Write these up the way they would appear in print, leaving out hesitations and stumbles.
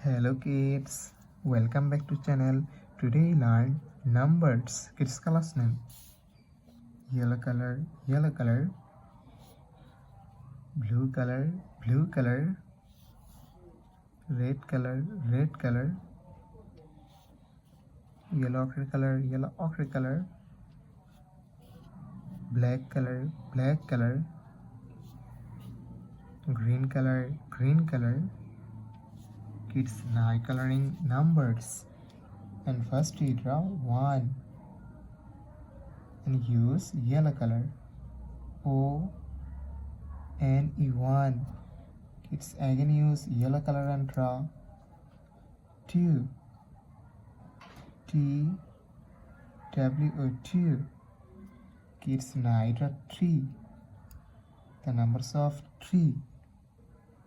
Hello kids, welcome back to channel. Today learn numbers. Kids class name: yellow color, yellow color, blue color, blue color, red color, red color, yellow ochre color, yellow ochre color, black color, black color, green color, green color. Kids now coloring numbers, and first we draw 1 and use yellow color O-N-E-1. Kids again use yellow color and draw 2 T-W-O-2. Kids now draw 3, the numbers of 3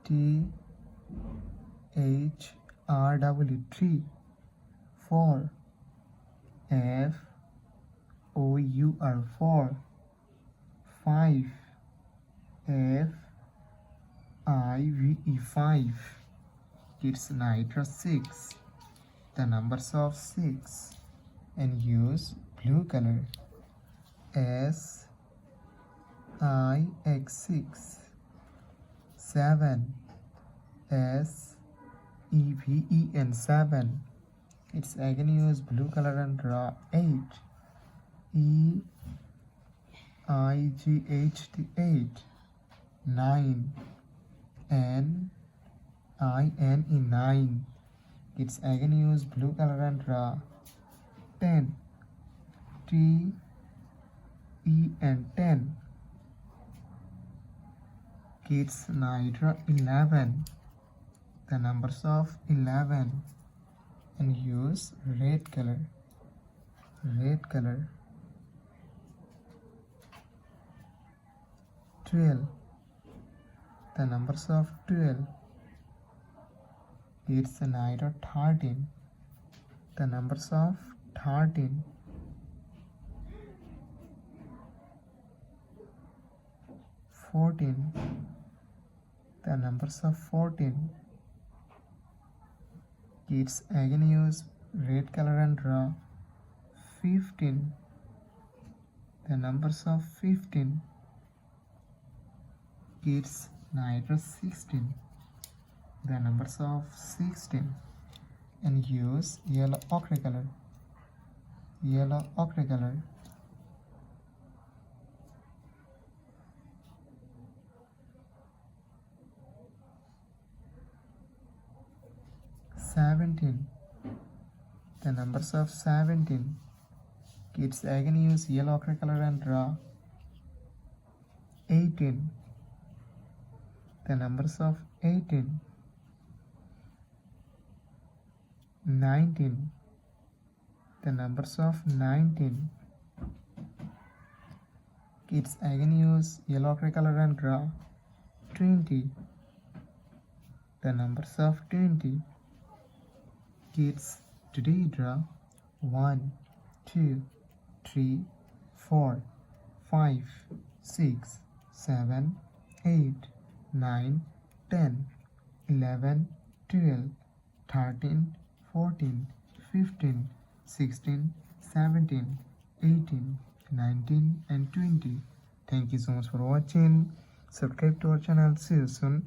T-H-R-W-3, 4 F-O-U-R, 4, 5 F-I-V-E, 5. Kids now draw 6, the numbers of 6, and use blue color S-I-X, 6, 7 S-E-V-E-N, 7. It's again use blue color and draw 8 E-I-G-H-T, 8, 9 N-I-N-E, 9. It's again use blue color and draw 10 T-E-N, 10. Kids now draw 11, the numbers of 11, and use red color, red color. 12, the numbers of 12. Kids now draw 13, the numbers of 13. 14, the numbers of 14. Kids again use red color and draw 15, the numbers of 15. Kids now draw 16, the numbers of 16, and use yellow ochre color, yellow ochre color. 17, the numbers of 17. Kids again use yellow ochre color and draw 18, the numbers of 18. 19, the numbers of 19. Kids again use yellow ochre color and draw 20, the numbers of 20. Kids today draw 1, 2, 3, 4, 5, 6, 7, 8, 9, 10, 11, 12, 13, 14, 15, 16, 17, 18, 19, and 20. Thank you so much for watching. Subscribe to our channel. See you soon.